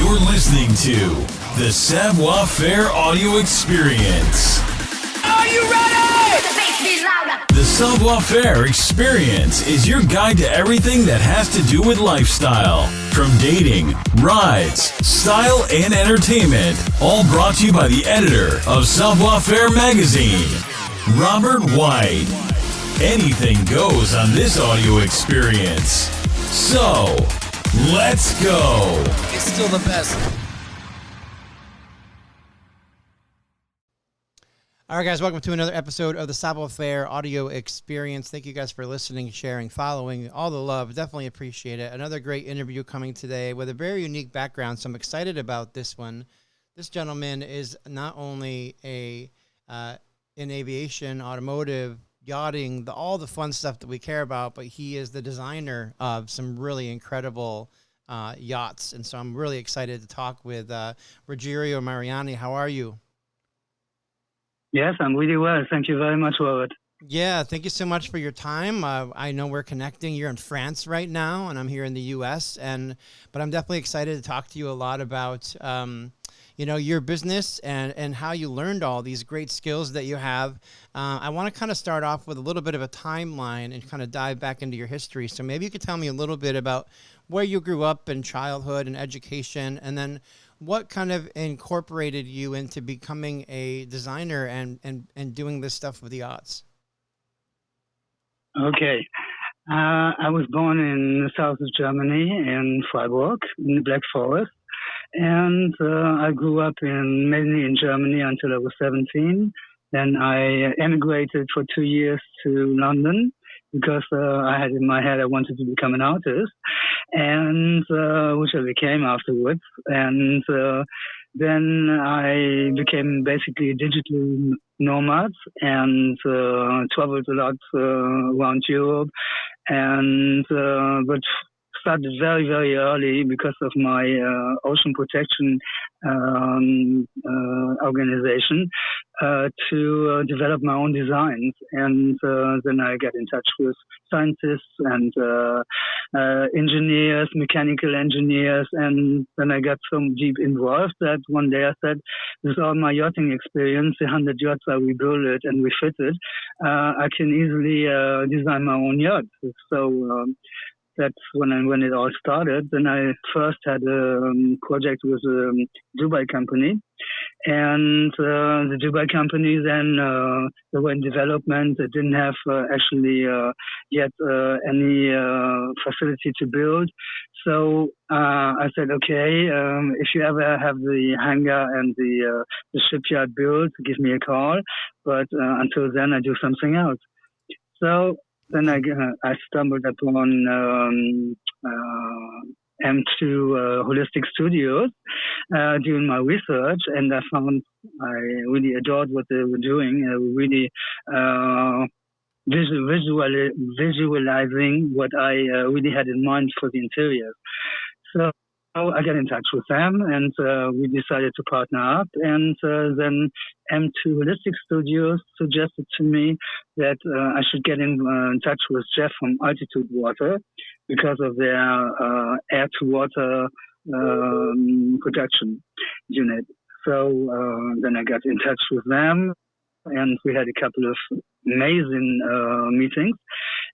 You're listening to the Savoir Faire Audio Experience. Are you ready? The Savoir Faire Experience is your guide to everything that has to do with lifestyle. From dating, rides, style, and entertainment. All brought to you by the editor of Savoir Faire magazine, Robert White. Anything goes on this audio experience. So, let's go. It's still the best. All right, guys, welcome to another episode of the Savoir Faire Audio Experience. Thank you guys for listening, sharing, following, all the love. Definitely appreciate it. Another great interview coming today with a very unique background, so I'm excited about this one. This gentleman is not only in aviation, automotive, yachting, all the fun stuff that we care about, but he is the designer of some really incredible yachts. And so I'm really excited to talk with Rogerio Mariani. How are you? Yes, I'm really well. Thank you very much, Robert. Yeah, thank you so much for your time. I know we're connecting. You're in France right now, and I'm here in the U.S. But I'm definitely excited to talk to you a lot about your business and how you learned all these great skills that you have. I want to kind of start off with a little bit of a timeline and kind of dive back into your history. So maybe you could tell me a little bit about where you grew up in childhood and education, and then what kind of incorporated you into becoming a designer and doing this stuff with the yachts? Okay. I was born in the south of Germany, in Freiburg, in the Black Forest. And I grew up mainly in Germany until I was 17. Then I emigrated for 2 years to London because I had in my head I wanted to become an artist, and which I became afterwards. And then I became basically a digital nomad and traveled a lot around Europe. And but started very, very early because of my ocean protection organization to develop my own designs. And then I got in touch with scientists and engineers, mechanical engineers, and then I got so deep involved that one day I said, with all my yachting experience, the 100 yachts I rebuilt and refitted, I can easily design my own yacht. So that's when it all started. Then I first had a project with a Dubai company. And the Dubai company then, they were in development. They didn't have actually yet any facility to build. So I said, okay, if you ever have the hangar and the shipyard built, give me a call. But until then, I do something else. So then I stumbled upon M2 Holistic Studios doing my research, and I found I really adored what they were doing. Really visualizing what I really had in mind for the interior. So I got in touch with them, and we decided to partner up. And then M2 Holistic Studios suggested to me that I should get in touch with Jeff from Altitude Water because of their air-to-water production unit. So then I got in touch with them, and we had a couple of amazing meetings.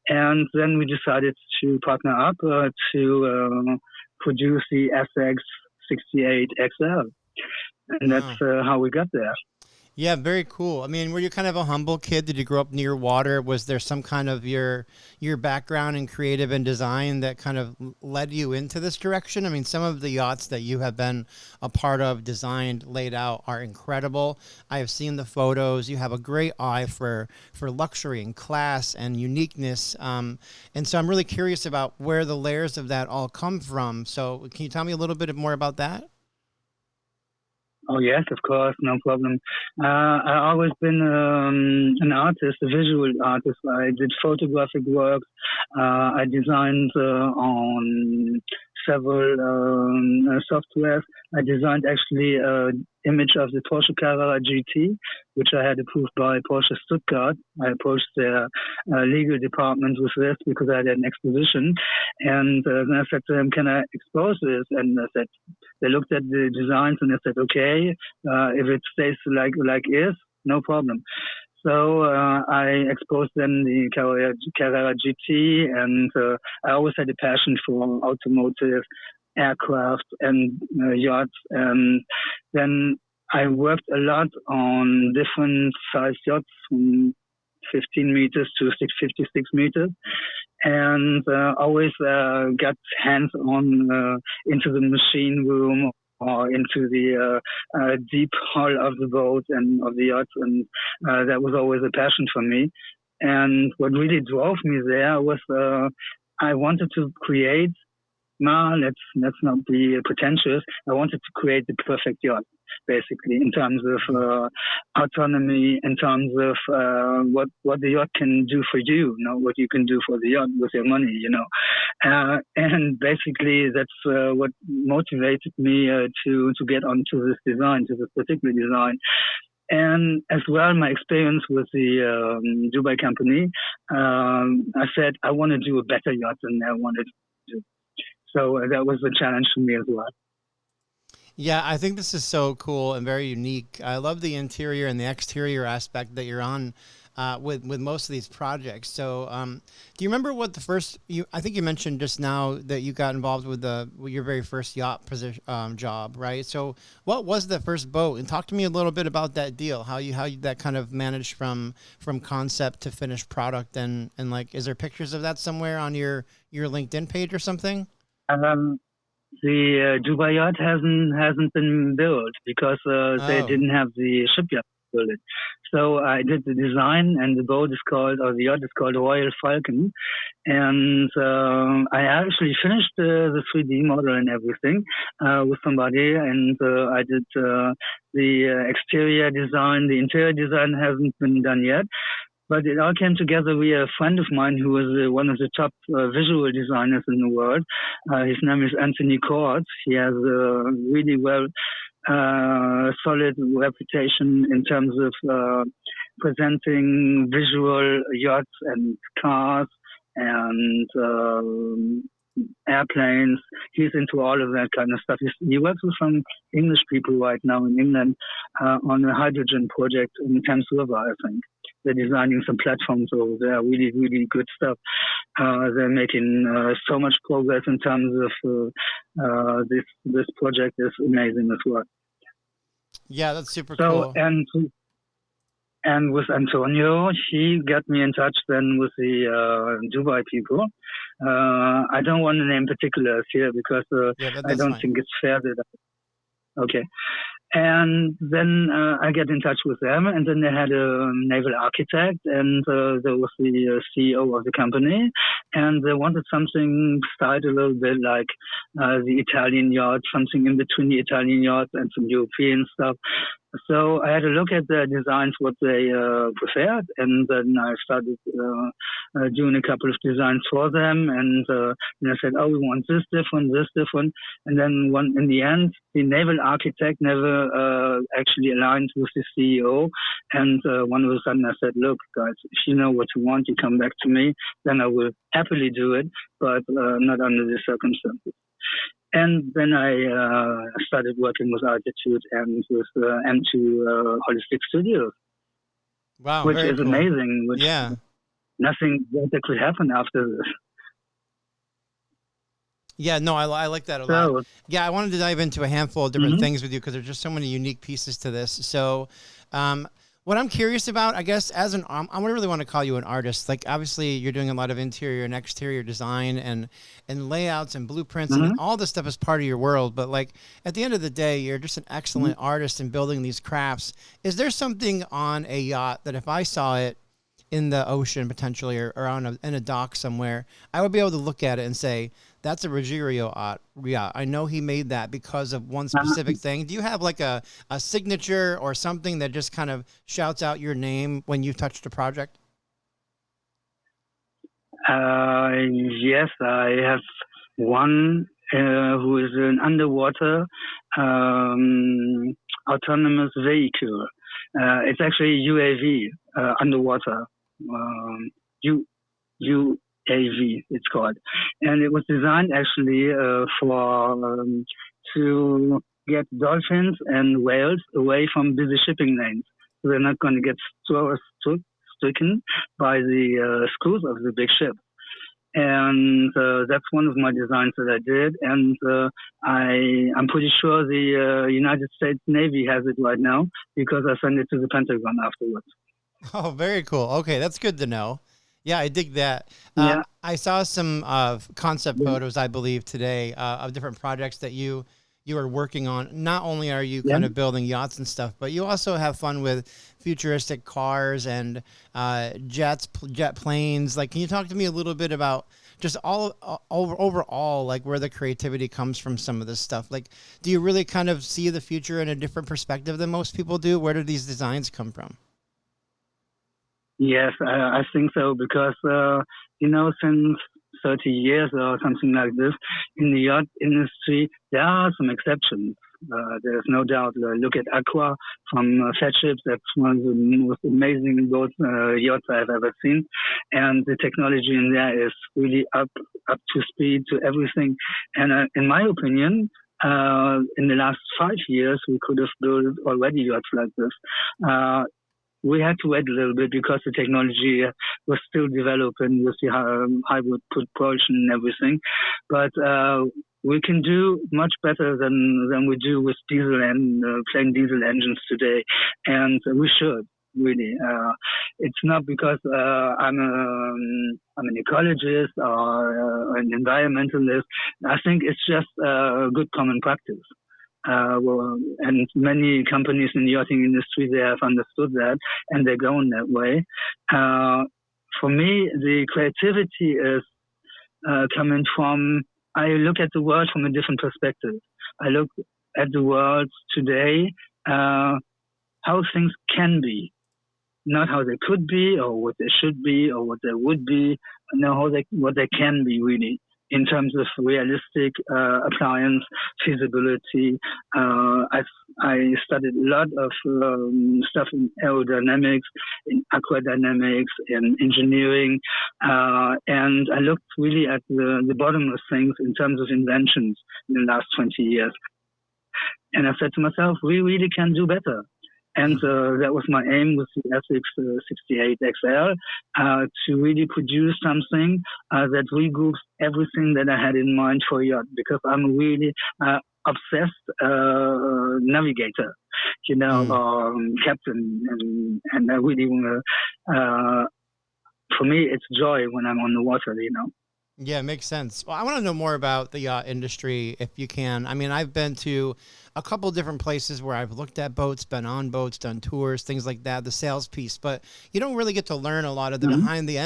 And then we decided to partner up to produce the SX68 XL. And that's how we got there. Yeah, very cool. I mean, were you kind of a humble kid? Did you grow up near water? Was there some kind of your background in creative and design that kind of led you into this direction? I mean, some of the yachts that you have been a part of, designed, laid out are incredible. I have seen the photos. You have a great eye for luxury and class and uniqueness. And so I'm really curious about where the layers of that all come from. So can you tell me a little bit more about that? Oh, yes, of course, no problem. I've always been an artist, a visual artist. I did photographic works. I designed on several softwares. I designed actually an image of the Porsche Carrera GT, which I had approved by Porsche Stuttgart. I approached their legal department with this because I had an exposition, and then I said to them, "Can I expose this?" And I said, they looked at the designs and they said, "Okay, if it stays like is, no problem." So I exposed then the Carrera GT, and I always had a passion for automotive, aircraft, and yachts. And then I worked a lot on different size yachts, from 15 meters to 56 meters, and always got hands-on into the machine room or into the deep hull of the boat and of the yacht, and that was always a passion for me. And what really drove me there was I wanted to create. Let's not be pretentious. I wanted to create the perfect yacht, basically, in terms of autonomy, in terms of what the yacht can do for you, what you can do for the yacht with your money, and basically that's what motivated me to get onto this design, to this particular design. And as well, my experience with the Dubai company, I said I want to do a better yacht than I wanted to do. So that was a challenge for me as well. Yeah, I think this is so cool and very unique. I love the interior and the exterior aspect that you're on with most of these projects. So do you remember what the first, I think you mentioned just now that you got involved with your very first yacht position, job, right? So what was the first boat? And talk to me a little bit about that deal, how you that kind of managed from concept to finished product. And like, is there pictures of that somewhere on your LinkedIn page or something? The Dubai yacht hasn't been built because they didn't have the shipyard to build it. So I did the design, and the yacht is called Royal Falcon. And I actually finished the 3D model and everything with somebody, and I did the exterior design. The interior design hasn't been done yet. But it all came together via a friend of mine who was one of the top visual designers in the world. His name is Anthony Courts. He has a really solid reputation in terms of presenting visual yachts and cars and airplanes. He's into all of that kind of stuff. He works with some English people right now in England on a hydrogen project in Thames River, I think. They're designing some platforms over there, really, really good stuff. They're making so much progress in terms of this project is amazing as well. Yeah, that's super cool. And with Antonio, he got me in touch then with the Dubai people. I don't want to name particulars here because I don't think it's fair that okay. And then I get in touch with them, and then they had a naval architect, and there was the CEO of the company, and they wanted something styled a little bit like the Italian yacht, something in between the Italian yacht and some European stuff. So I had a look at the designs, what they preferred, and then I started doing a couple of designs for them, and I said, we want this different, and then in the end, the naval architect never actually aligned with the CEO, and one of a sudden I said, look, guys, if you know what you want, you come back to me, then I will happily do it, but not under the circumstances. And then I started working with Altitude and with M2 Holistic Studios. Wow, which is cool. Amazing. Yeah. Nothing better could happen after this. Yeah, no, I like that a lot. Yeah, I wanted to dive into a handful of different things with you because there's just so many unique pieces to this. So what I'm curious about, I guess, I really want to call you an artist. Like, obviously, you're doing a lot of interior and exterior design and layouts and blueprints, and all this stuff is part of your world. But, like, at the end of the day, you're just an excellent artist in building these crafts. Is there something on a yacht that if I saw it in the ocean potentially or in a dock somewhere, I would be able to look at it and say, that's a Rogerio yacht. I know he made that because of one specific thing. Do you have like a signature or something that just kind of shouts out your name when you touched a project? Yes, I have one who is an underwater autonomous vehicle. It's actually UAV, underwater. UAV, it's called. And it was designed actually to get dolphins and whales away from busy shipping lanes. So they're not going to get stricken by the screws of the big ship. And that's one of my designs that I did. And I'm pretty sure the United States Navy has it right now because I sent it to the Pentagon afterwards. Oh, very cool. Okay, that's good to know. Yeah, I dig that. Yeah. I saw some concept photos, I believe, today of different projects that you are working on. Not only are you kind of building yachts and stuff, but you also have fun with futuristic cars and jet planes. Like, can you talk to me a little bit about just overall, like where the creativity comes from some of this stuff? Like, do you really kind of see the future in a different perspective than most people do? Where do these designs come from? Yes, I think so because, since 30 years or something like this, in the yacht industry, there are some exceptions. There's no doubt. Look at Aqua from Fat Ships. That's one of the most amazing boat yachts I've ever seen. And the technology in there is really up to speed to everything. And in my opinion, in the last 5 years, we could have built already yachts like this. We had to wait a little bit because the technology was still developing with the hybrid propulsion and everything. But we can do much better than we do with diesel and plain diesel engines today. And we should, really. It's not because I'm an ecologist or an environmentalist. I think it's just good common practice. And many companies in the yachting industry, they have understood that and they're going that way. For me, the creativity is coming from, I look at the world from a different perspective. I look at the world today, how things can be, not how they could be or what they should be or what they would be, no, what they can be really. In terms of realistic appliance feasibility, I studied a lot of stuff in aerodynamics, in aquadynamics, in engineering, and I looked really at the bottom of things in terms of inventions in the last 20 years. And I said to myself, we really can do better. And that was my aim with the SX68 XL, to really produce something that regroups everything that I had in mind for a yacht, because I'm a really obsessed navigator, captain, and I really want to, for me, it's joy when I'm on the water, Yeah, it makes sense. Well, I want to know more about the yacht industry, if you can. I mean, I've been to a couple different places where I've looked at boats, been on boats, done tours, things like that, the sales piece, but you don't really get to learn a lot of the behind the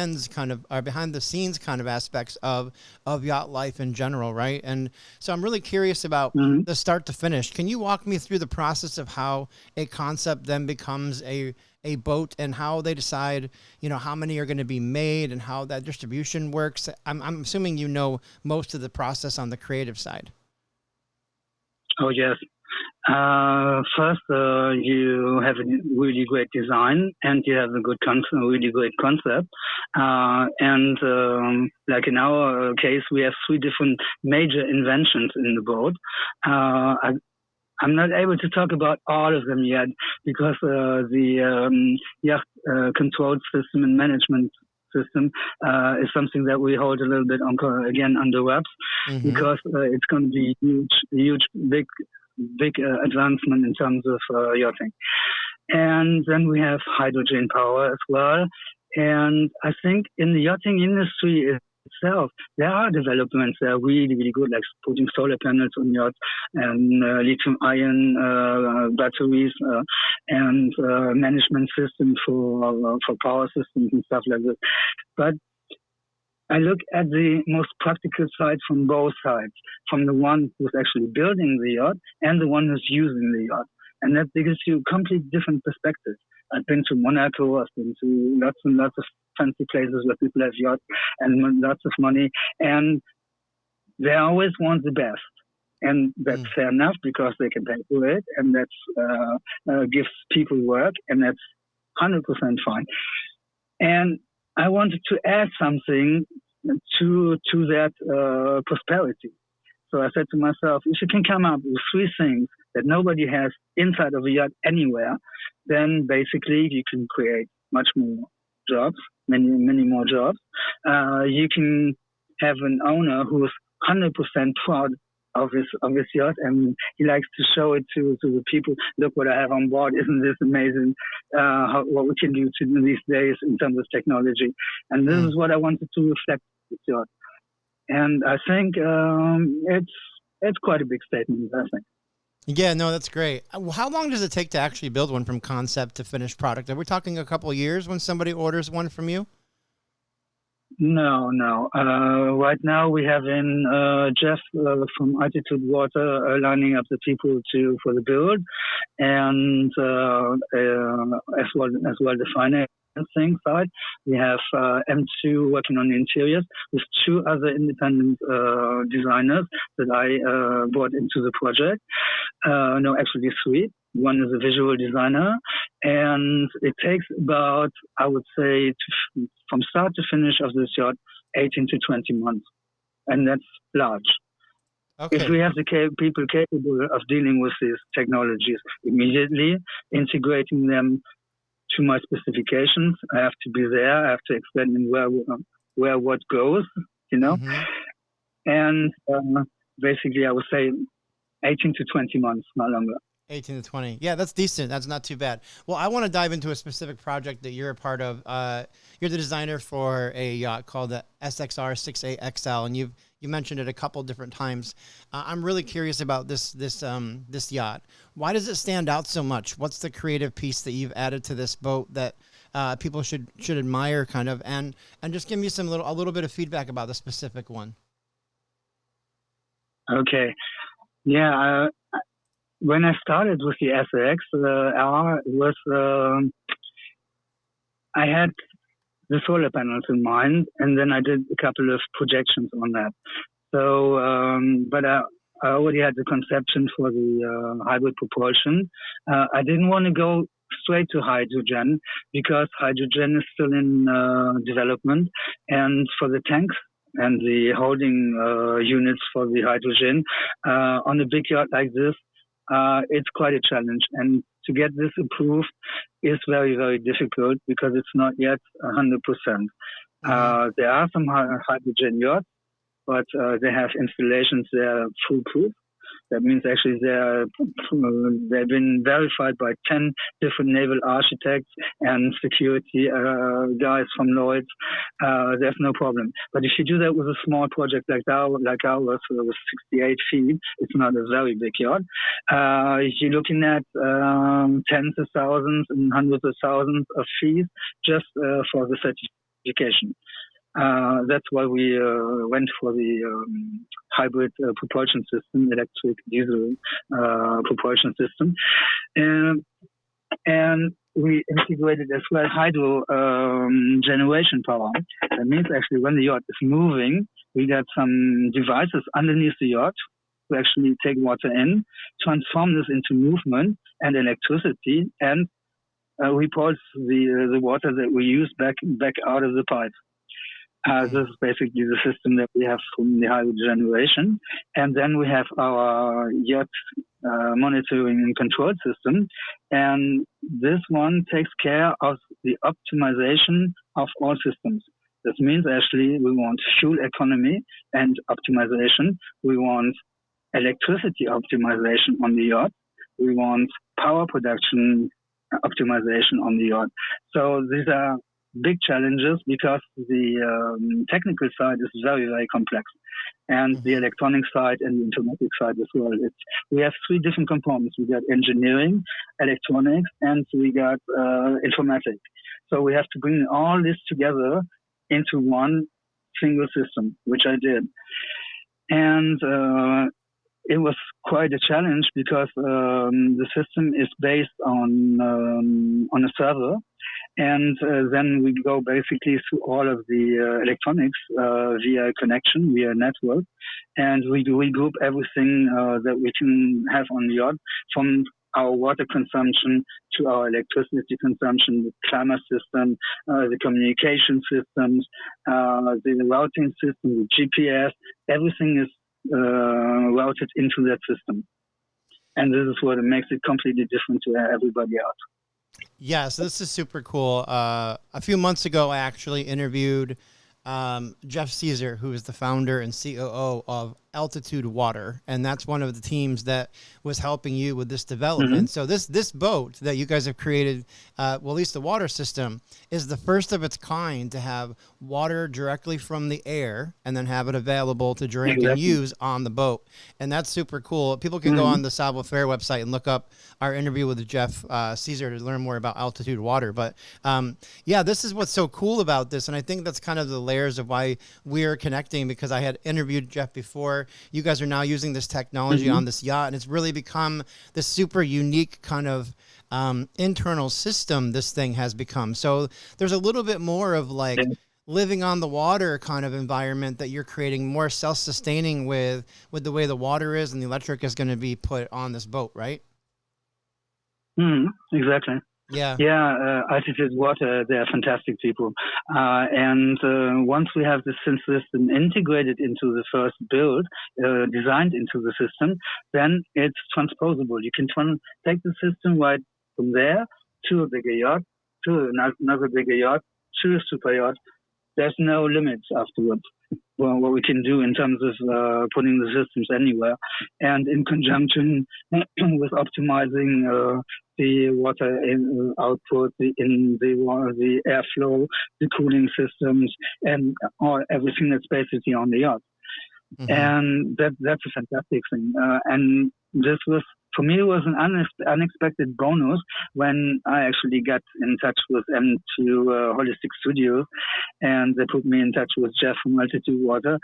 scenes kind of aspects of yacht life in general, right? And so I'm really curious about the start to finish. Can you walk me through the process of how a concept then becomes a boat and how they decide, how many are going to be made and how that distribution works? I'm assuming you know most of the process on the creative side. Oh, yes. First, you have a really great design and you have a really great concept. Like in our case, we have 3 different major inventions in the boat. I'm not able to talk about all of them yet because the yacht control system and management system is something that we hold a little bit under wraps, because it's going to be huge, big advancement in terms of yachting. And then we have hydrogen power as well. And I think in the yachting industry itself, there are developments that are really, really good, like putting solar panels on yachts and lithium-ion batteries and management systems for power systems and stuff like that. But I look at the most practical side from both sides, from the one who's actually building the yacht and the one who's using the yacht. And that gives you completely different perspectives. I've been to Monaco, I've been to lots and lots of fancy places where people have yachts and lots of money. And they always want the best. And that's fair enough because they can pay for it, and that gives people work, and that's 100% fine. And I wanted to add something to that prosperity. So I said to myself, if you can come up with three things that nobody has inside of a yacht anywhere, then basically you can create much more jobs, many more jobs. You can have an owner who's 100% proud of his yacht, and he likes to show it to the people. Look what I have on board! Isn't this amazing? What we can do these days in terms of technology, and this is what I wanted to reflect with yacht. And I think it's quite a big statement, I think. Yeah, no, that's great. How long does it take to actually build one from concept to finished product? Are we talking a couple of years when somebody orders one from you? No. Right now we have in Jeff from Altitude Water lining up the people for the build, and as well the financing side. We have M2 working on the interiors with two other independent designers that I brought into the project. No, actually three. One is a visual designer, and it takes about, I would say, from start to finish of this yacht, 18 to 20 months. And that's large. Okay. If we have the people capable of dealing with these technologies immediately, integrating them to my specifications, I have to be there. I have to explain where what goes, Mm-hmm. And basically, I would say 18 to 20 months, not longer. 18 to 20. Yeah, that's decent. That's not too bad. Well, I want to dive into a specific project that you're a part of. You're the designer for a yacht called the SXR 6A XL, and you mentioned it a couple different times. I'm really curious about this yacht. Why does it stand out so much? What's the creative piece that you've added to this boat that people should admire, kind of, and just give me a little bit of feedback about the specific one. Okay. Yeah. When I started with the SX R, it was I had the solar panels in mind, and then I did a couple of projections on that. So, but I already had the conception for the hybrid propulsion. I didn't want to go straight to hydrogen because hydrogen is still in development, and for the tanks and the holding units for the hydrogen on a big yacht like this, it's quite a challenge, and to get this approved is very, very difficult because it's not yet 100%. Mm-hmm. There are some hydrogen yachts, but they have installations that are foolproof. That means actually they've been verified by 10 different naval architects and security guys from Lloyd's. There's no problem. But if you do that with a small project like ours, with 68 feet, it's not a very big yacht. You're looking at tens of thousands and hundreds of thousands of fees just for the certification. That's why we went for the hybrid propulsion system, electric diesel propulsion system. And we integrated as well hydro generation power. That means actually when the yacht is moving, we got some devices underneath the yacht to actually take water in, transform this into movement and electricity, and repulse the water that we use back out of the pipe. This is basically the system that we have from the hydro generation. And then we have our yacht monitoring and control system. And this one takes care of the optimization of all systems. This means actually we want fuel economy and optimization. We want electricity optimization on the yacht. We want power production optimization on the yacht. So these are big challenges because the technical side is very, very complex, and the electronic side and the informatics side as well. We have three different components. We got engineering, electronics, and we got informatics. So we have to bring all this together into one single system, which I did. And it was quite a challenge because the system is based on a server, and then we go basically through all of the electronics via connection, via network, and we regroup everything that we can have on the yacht, from our water consumption to our electricity consumption, the climate system, the communication systems, the routing system, the GPS, everything is routed into that system. And this is what makes it completely different to everybody else. Yeah, so this is super cool. A few months ago, I actually interviewed Jeff Caesar, who is the founder and COO of Altitude Water, and that's one of the teams that was helping you with this development. So this boat that you guys have created, well, at least the water system, is the first of its kind to have water directly from the air and then have it available to drink and use on the boat. And that's super cool. People can go on the Savoir Faire website and look up our interview with Jeff Caesar to learn more about Altitude Water. But yeah, this is what's so cool about this. And I think that's kind of the layers of why we're connecting, because I had interviewed Jeff before. You guys are now using this technology on this yacht, and it's really become this super unique kind of internal system this thing has become. So there's a little bit more of like living on the water kind of environment that you're creating, more self-sustaining with the way the water is and the electric is going to be put on this boat, right? Exactly. Yeah. Yeah, Altitude Water, they're fantastic people. And once we have the system integrated into the first build, designed into the system, then it's transposable. You can take the system right from there to a bigger yacht, to another bigger yacht, to a super yacht. There's no limits afterwards. Well, what we can do in terms of putting the systems anywhere, and in conjunction with optimizing the water output, the airflow, the cooling systems, and everything that's basically on the yacht. And that's a fantastic thing. And this was, for me, it was an unexpected bonus when I actually got in touch with M2 Holistic Studios, and they put me in touch with Jeff from Altitude Water.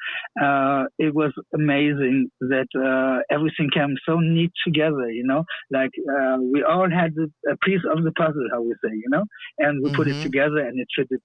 It was amazing that everything came so neat together, you know, like we all had a piece of the puzzle, how we say, you know, and we put it together and it fitted.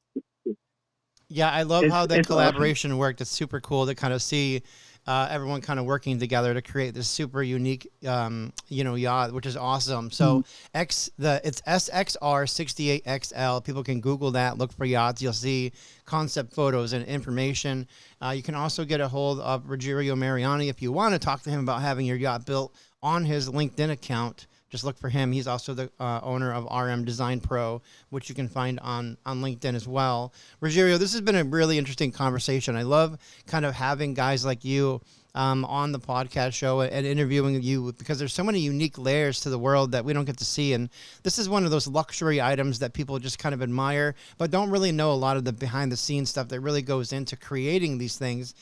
Yeah, I love how that collaboration worked. It's super cool to kind of see everyone kind of working together to create this super unique, yacht, which is awesome. So it's SXR68XL. People can Google that, look for yachts. You'll see concept photos and information. You can also get a hold of Rogerio Mariani if you want to talk to him about having your yacht built on his LinkedIn account. Just look for him. He's also the owner of RM Design Pro, which you can find on LinkedIn as well. Rogerio, this has been a really interesting conversation. I love kind of having guys like you on the podcast show and interviewing you, because there's so many unique layers to the world that we don't get to see. And this is one of those luxury items that people just kind of admire, but don't really know a lot of the behind the scenes stuff that really goes into creating these things.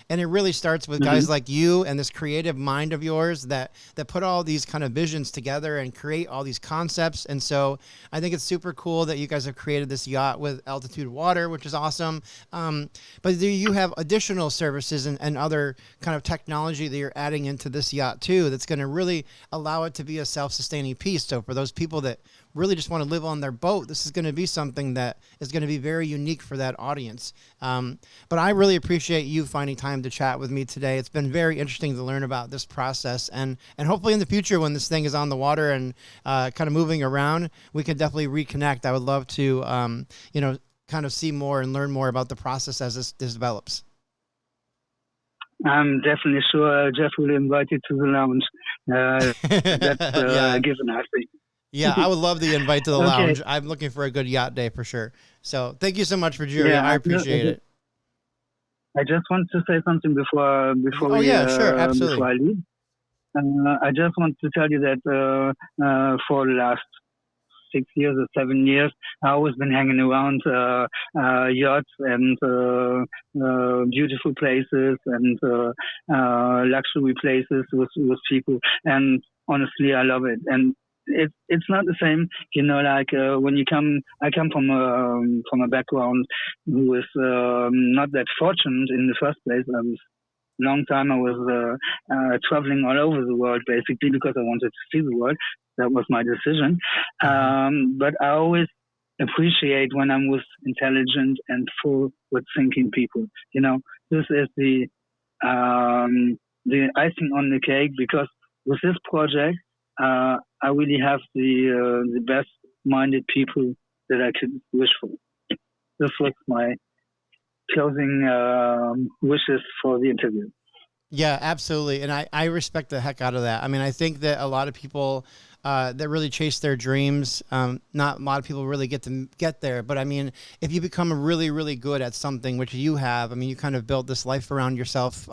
And it really starts with guys like you and this creative mind of yours that put all these kind of visions together and create all these concepts. And so I think it's super cool that you guys have created this yacht with Altitude Water, which is awesome. But do you have additional services and other kind of technology that you're adding into this yacht too, that's going to really allow it to be a self-sustaining piece? So for those people that really just want to live on their boat, this is going to be something that is going to be very unique for that audience. But I really appreciate you finding time to chat with me today. It's been very interesting to learn about this process, and hopefully in the future when this thing is on the water and kind of moving around, we can definitely reconnect. I would love to, kind of see more and learn more about the process as this develops. I'm definitely sure Jeff will invite you to the lounge. That's a given, I think. Yeah, I would love the invite to the lounge. I'm looking for a good yacht day for sure. So thank you so much, Rogerio. I appreciate it. I just want to say something before sure, absolutely. Before I leave. I just want to tell you that for the last 6 years or 7 years, I've always been hanging around yachts and beautiful places and luxury places with people. And honestly, I love it. And it's not the same, like when I come from a background who is not that fortunate in the first place. I was long time I was traveling all over the world, basically, because I wanted to see the world. That was my decision. But I always appreciate when I'm with intelligent and forward-thinking people. You know, this is the icing on the cake, because with this project, I really have the best-minded people that I could wish for. This was my closing wishes for the interview. Yeah, absolutely. And I respect the heck out of that. I mean, I think that a lot of people that really chase their dreams, not a lot of people really get there. But I mean, if you become really, really good at something, which you have, I mean, you kind of built this life around yourself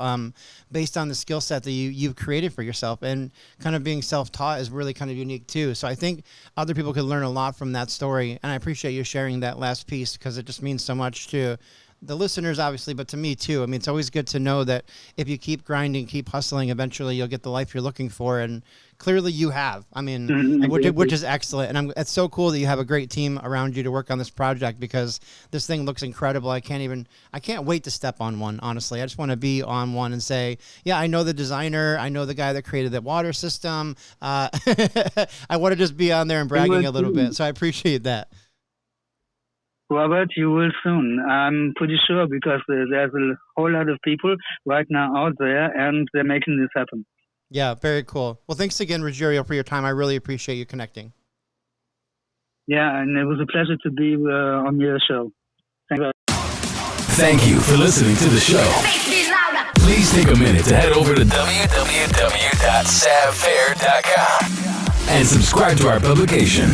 based on the skill set that you've created for yourself, and kind of being self-taught is really kind of unique too. So I think other people could learn a lot from that story. And I appreciate you sharing that last piece, because it just means so much to the listeners, obviously, but to me too. I mean, it's always good to know that if you keep grinding, keep hustling, eventually you'll get the life you're looking for. And clearly you have. I mean, which is excellent. And it's so cool that you have a great team around you to work on this project, because this thing looks incredible. I can't wait to step on one, honestly. I just want to be on one and say, yeah, I know the designer. I know the guy that created the water system. I want to just be on there and bragging a little bit. So I appreciate that. Robert, you will soon. I'm pretty sure, because there's a whole lot of people right now out there, and they're making this happen. Yeah, very cool. Well, thanks again, Rogerio, for your time. I really appreciate you connecting. Yeah, and it was a pleasure to be on your show. Thank you for listening to the show. Please take a minute to head over to www.savfair.com and subscribe to our publication.